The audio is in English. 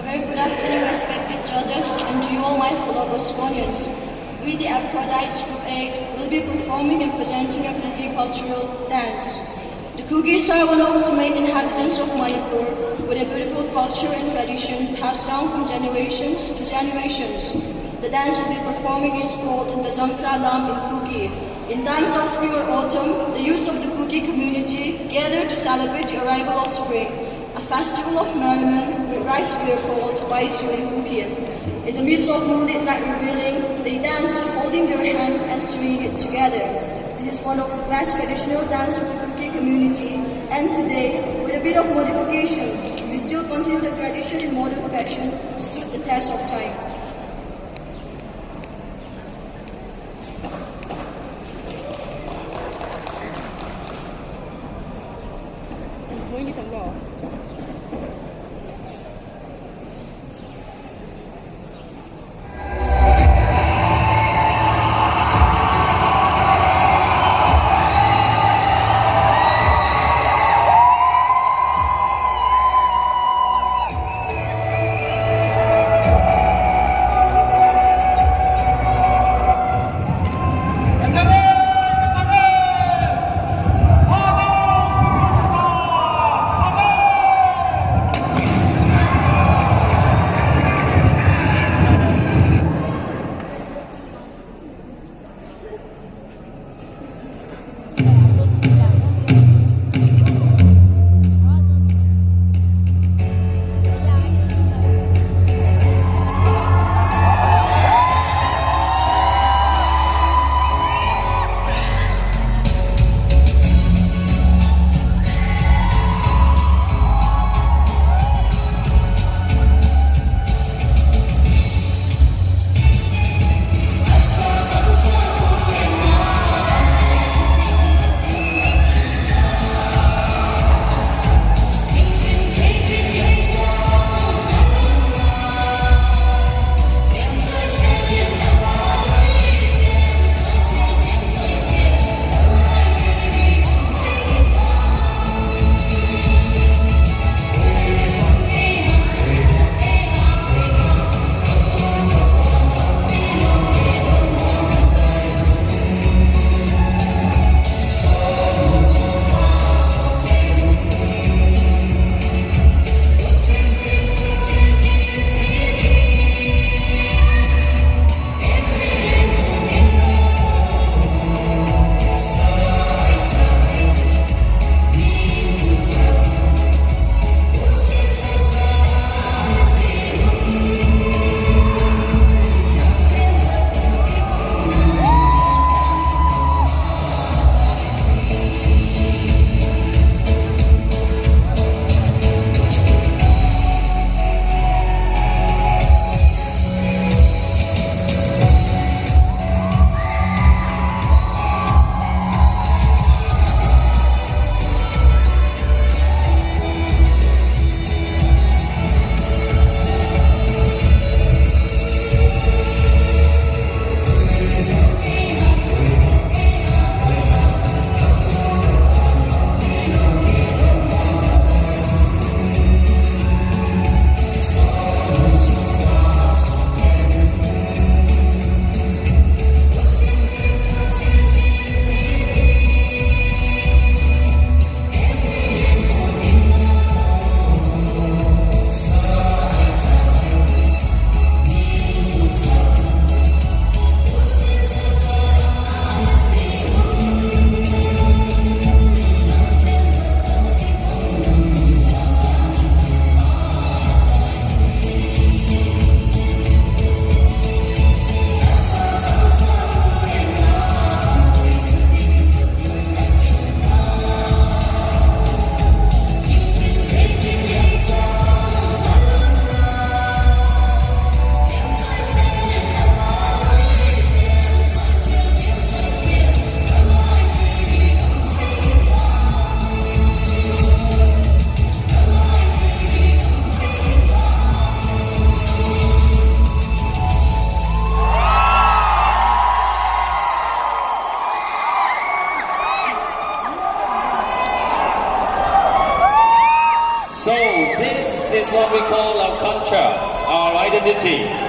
A very good afternoon, respected judges, and to you all my fellow Bosconians. We, the Aphrodite's Group 8, will be performing and presenting a Kuki cultural dance. The Kukis are one of the main inhabitants of Manipur, with a beautiful culture and tradition passed down from generations to generations. The dance we'll be performing is called the Zamta Lam in Kuki. In times of spring or autumn, the youth of the Kuki community gather to celebrate the arrival of spring, a festival of merriment with rice beer called Waisu in Kuki. In the midst of moonlit light revealing, they dance holding their hands and swinging it together. This is one of the best traditional dance of the Kuki community, and today, with a bit of modifications, we still continue the tradition in modern fashion to suit the test of time. what we call our culture, our identity.